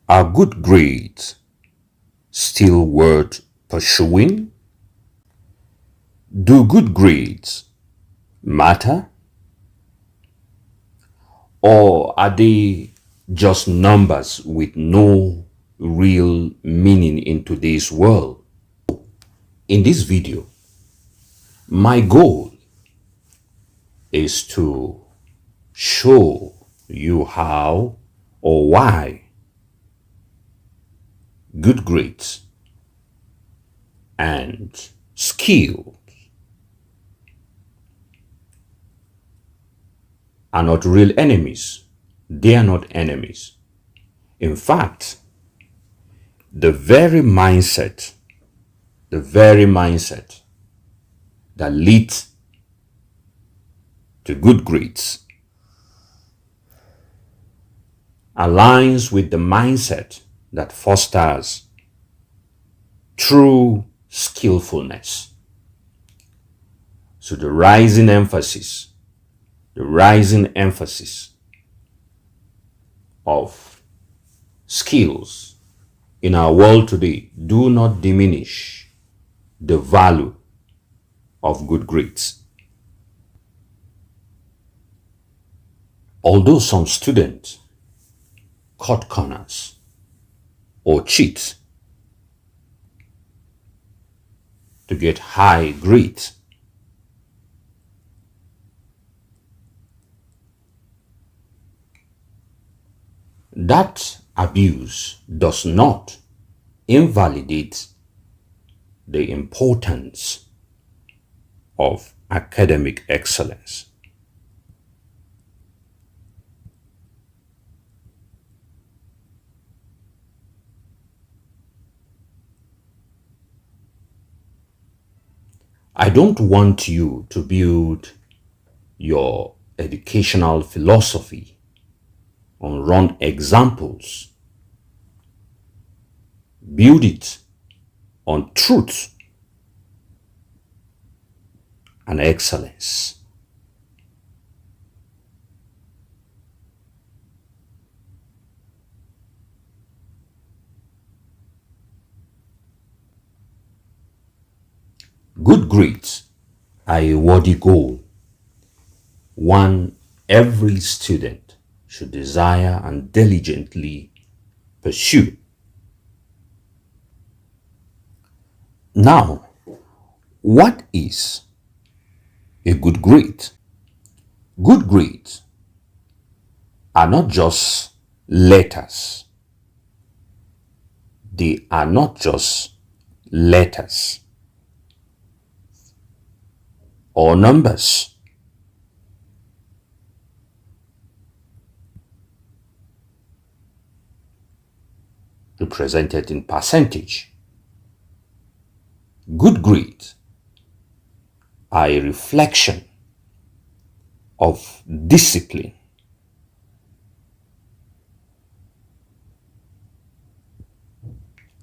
Are good grades still worth pursuing? Do good grades matter? Or are they just numbers with no real meaning in today's world? In this video, my goal is to show you how or why good grades and skill are not real enemies. They are not enemies. In fact, the very mindset that leads to good grades aligns with the mindset that fosters true skillfulness. So the rising emphasis of skills in our world today do not diminish the value of good grades. Although some students cut corners or cheat to get high grades, that abuse does not invalidate the importance of academic excellence. I don't want you to build your educational philosophy on wrong examples. Build it on truth and excellence. Good grades are a worthy goal, one every student should desire and diligently pursue. Now, what is a good grade? Good grades are not just letters. They are not just letters or numbers. Represented in percentage. Good grades are a reflection of discipline,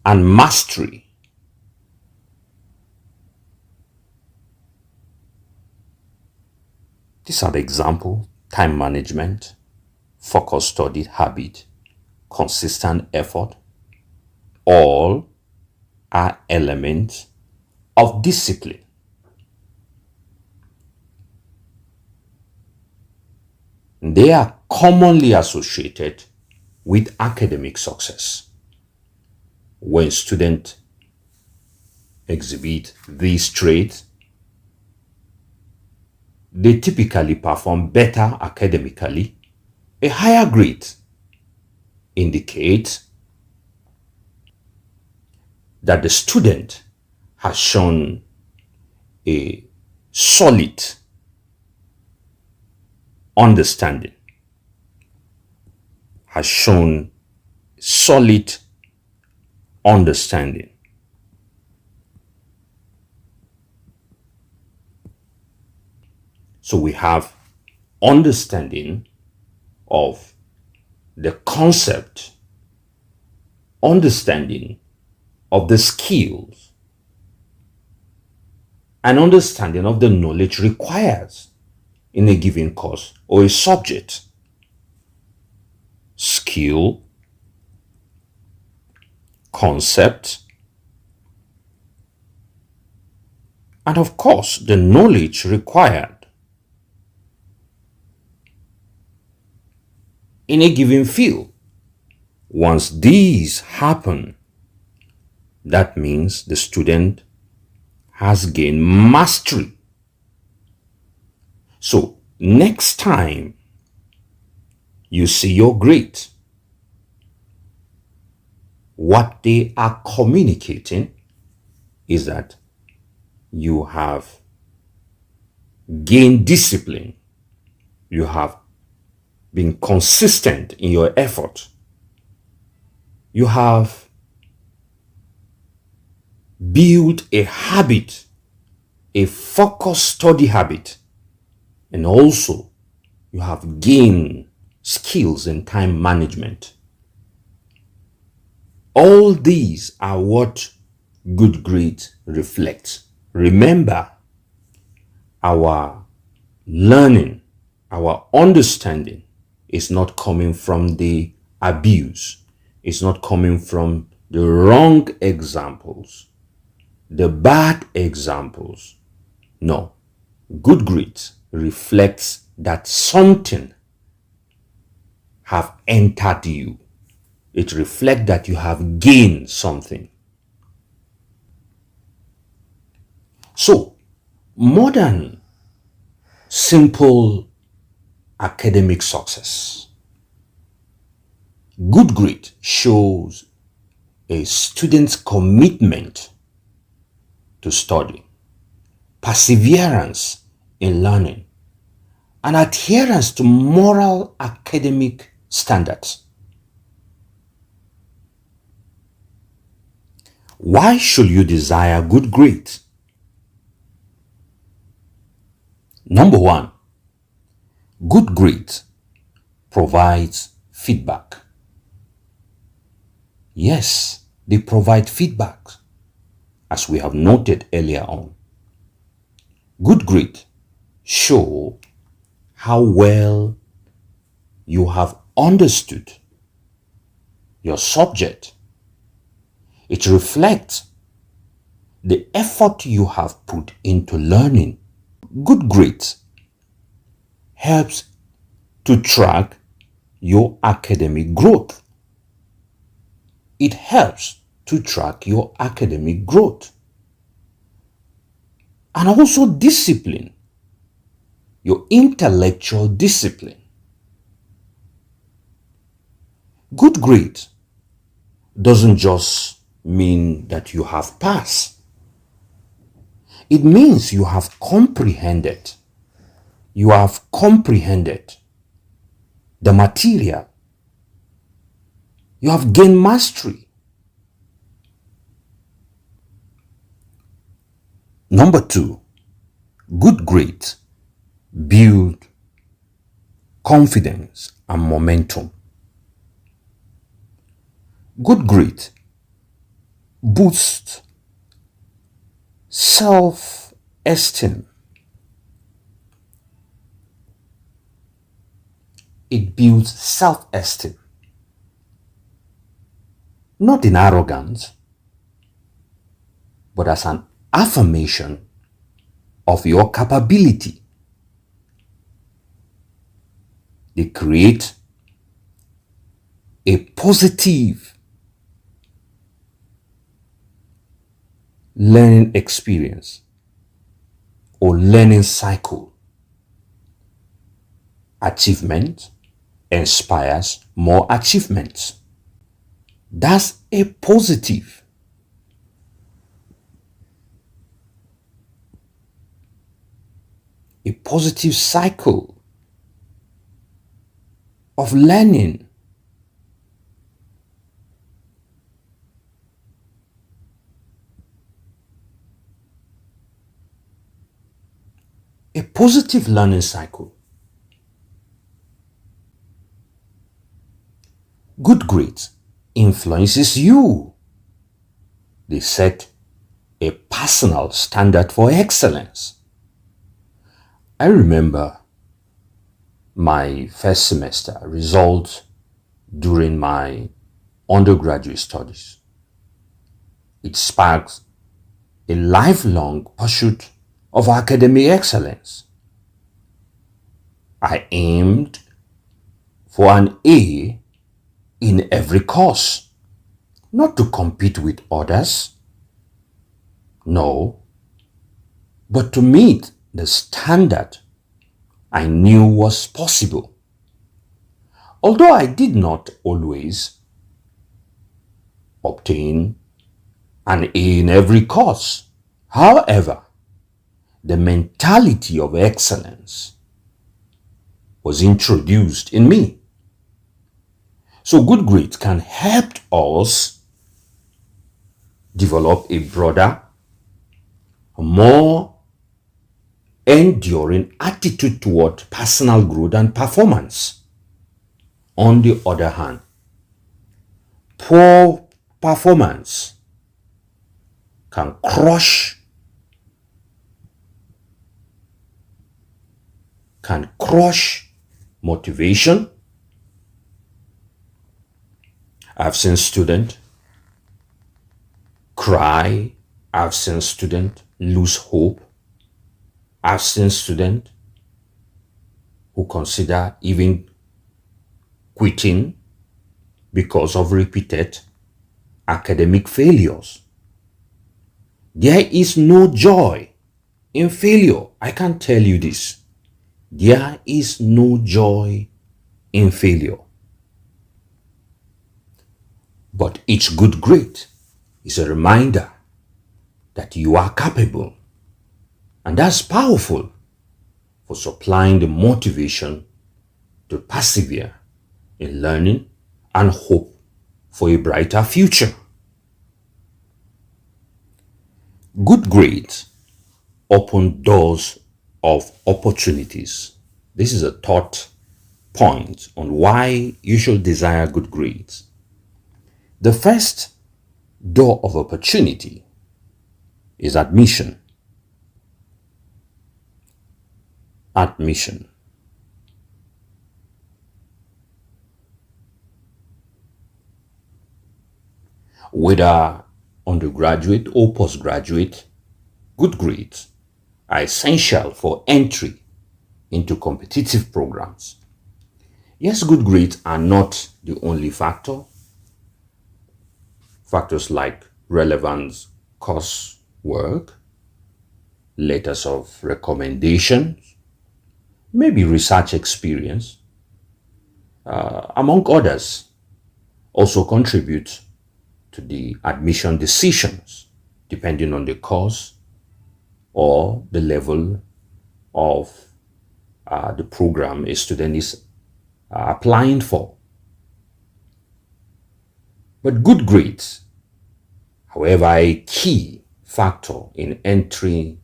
and mastery. These are the examples: time management, focused study habit, consistent effort. All are elements of discipline. They are commonly associated with academic success. When students exhibit these traits, they typically perform better academically. A higher grade indicates that the student has shown a solid understanding, So we have understanding of the concept, understanding of the skills, and understanding of the knowledge required in a given course or a subject. Skill concept, and of course, the knowledge required in a given field. Once these happen, that means the student has gained mastery. So, next time you see your grade, what they are communicating is that you have gained discipline, you have been consistent in your effort, you have built a habit, a focused study habit, and also you have gained skills in time management. All these are what good grades reflect. Remember, our learning, our understanding is not coming from the abuse. It's not coming from the wrong examples, the bad examples. No. Good grades reflects that something have entered you. It reflects that you have gained something. So, more than simple academic success, good grade shows a student's commitment to study, perseverance in learning, and adherence to moral academic standards. Why should you desire good grades? Number one, good grades provides feedback. Yes, they provide feedback, as we have noted earlier on. Good grades show how well you have understood your subject. It reflects the effort you have put into learning. Good grades helps to track your academic growth. It helps to track your academic growth. And also discipline, your intellectual discipline. Good grades doesn't just mean that you have passed. It means you have comprehended. You have comprehended the material. You have gained mastery. Number two, good grades build confidence and momentum. Good grades boost self-esteem. It builds self-esteem. Not in arrogance, but as an affirmation of your capability. They create a positive learning experience or learning cycle. Achievement inspires more achievements. That's a positive. A positive cycle of learning. A positive learning cycle. Good grades influences you. They set a personal standard for excellence. I remember my first semester results during my undergraduate studies. It sparks a lifelong pursuit of academic excellence. I aimed for an A in every course, not to compete with others, no, but to meet the standard I knew was possible. Although I did not always obtain an A in every course, however, the mentality of excellence was introduced in me. So good grades can help us develop a broader, more enduring attitude toward personal growth and performance. On the other hand, poor performance can crush motivation. I've seen students cry. I've seen students lose hope. I've seen students who consider even quitting because of repeated academic failures. There is no joy in failure. I can tell you this. There is no joy in failure. But each good grade is a reminder that you are capable. And that's powerful for supplying the motivation to persevere in learning and hope for a brighter future. Good grades open doors of opportunities. This is a thought point on why you should desire good grades. The first door of opportunity is admission. Admission. Whether undergraduate or postgraduate, good grades are essential for entry into competitive programs. Yes, good grades are not the only factor. Factors like relevance, coursework, letters of recommendation, maybe research experience, among others, also contribute to the admission decisions depending on the course or the level of the program a student is applying for. But good grades, however, are a key factor in entry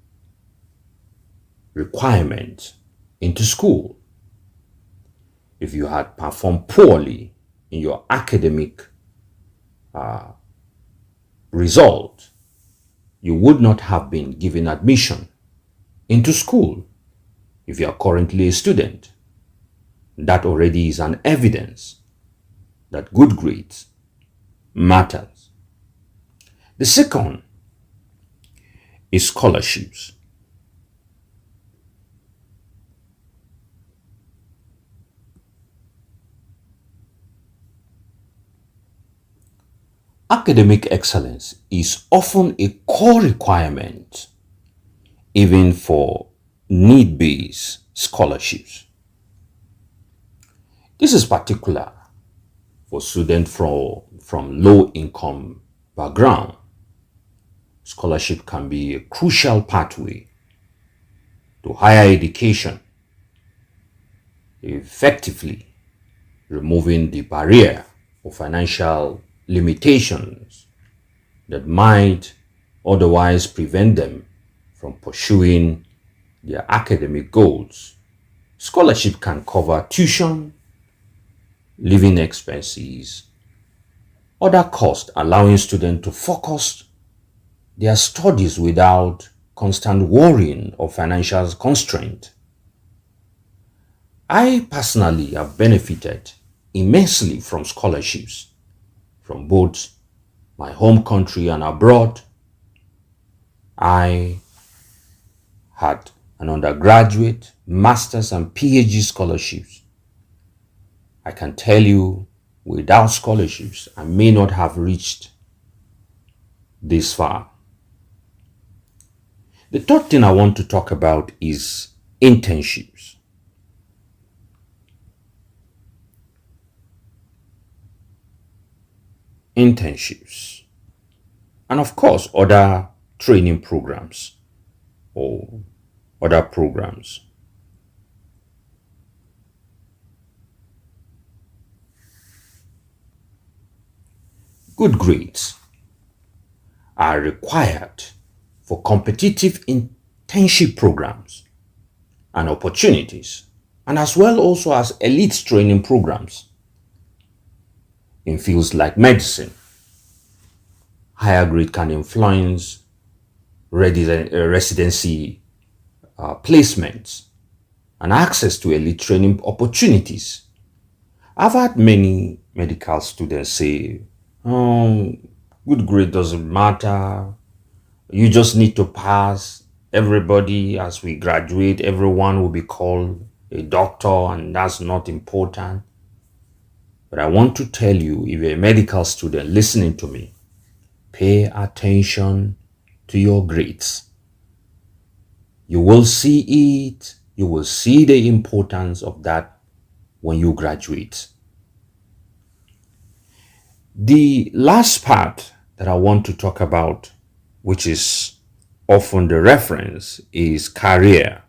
requirement into school. If you had performed poorly in your academic result, you would not have been given admission into school. If you are currently a student, that already is an evidence that good grades matters. The second is scholarships. Academic excellence is often a core requirement even for need-based scholarships. This is particular for students from low-income background. Scholarship can be a crucial pathway to higher education, effectively removing the barrier of financial limitations that might otherwise prevent them from pursuing their academic goals. Scholarship can cover tuition, living expenses, other costs, allowing students to focus their studies without constant worrying or financial constraint. I personally have benefited immensely from scholarships from both my home country and abroad, I had an undergraduate, master's, and PhD scholarships. I can tell you, without scholarships, I may not have reached this far. The third thing I want to talk about is internships. Internships. And of course, other training programs or other programs. Good grades are required for competitive internship programs and opportunities, and as well also as elite training programs in fields like medicine. Higher grade can influence residency placements and access to elite training opportunities. I've had many medical students say, oh, good grade doesn't matter. You just need to pass. Everybody, as we graduate, everyone will be called a doctor, and that's not important. But I want to tell you, if you're a medical student listening to me, pay attention to your grades. You will see it. You will see the importance of that when you graduate. The last part that I want to talk about, which is often the reference, is career.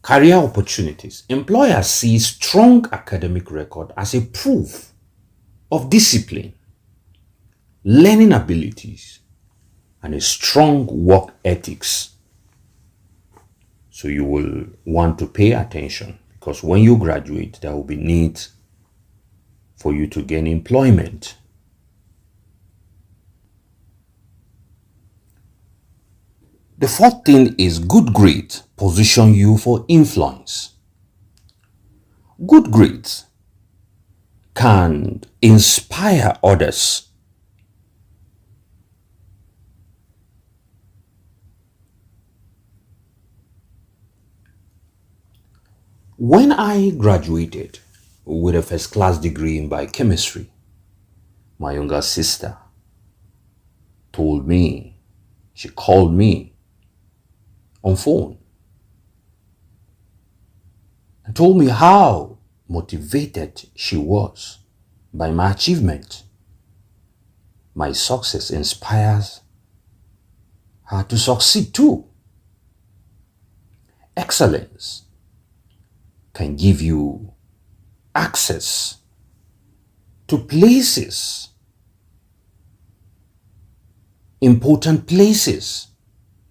Career opportunities. Employers see strong academic record as a proof of discipline, learning abilities, and a strong work ethics. So you will want to pay attention, because when you graduate, there will be need for you to gain employment. The fourth thing is good grades position you for influence. Good grades can inspire others. When I graduated with a first class degree in biochemistry, my younger sister she called me on phone and told me how motivated she was by my achievement. My success inspires her to succeed too. Excellence can give you access to places, important places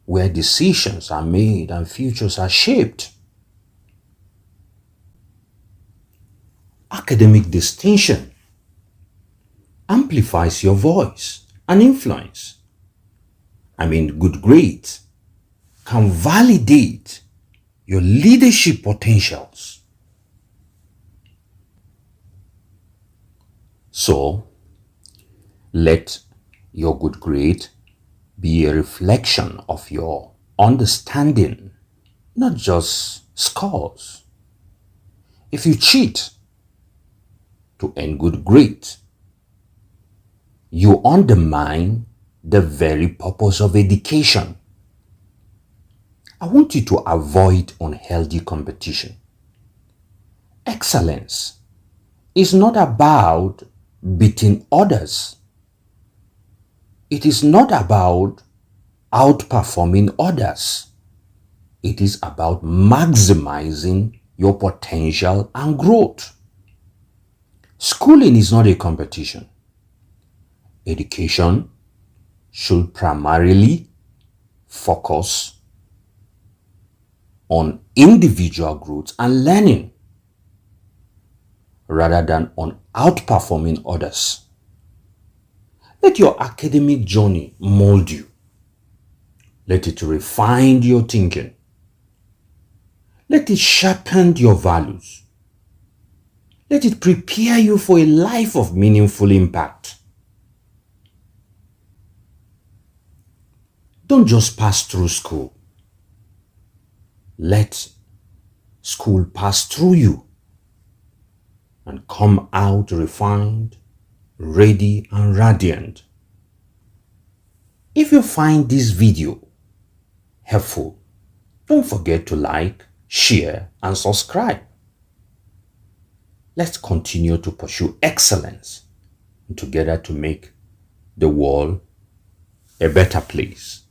where decisions are made and futures are shaped. Academic distinction amplifies your voice and influence. Good grades can validate your leadership potentials. So, let your good grade be a reflection of your understanding, not just scores. If you cheat to earn good grades, you undermine the very purpose of education. I want you to avoid unhealthy competition. Excellence is not about beating others. It is not about outperforming others. It is about maximizing your potential and growth. Schooling is not a competition. Education should primarily focus on individual growth and learning rather than on outperforming others. Let your academic journey mold you. Let it refine your thinking. Let it sharpen your values. Let it prepare you for a life of meaningful impact. Don't just pass through school. Let school pass through you and come out refined, ready, and radiant. If you find this video helpful, don't forget to like, share, and subscribe. Let's continue to pursue excellence and together to make the world a better place.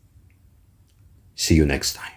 See you next time.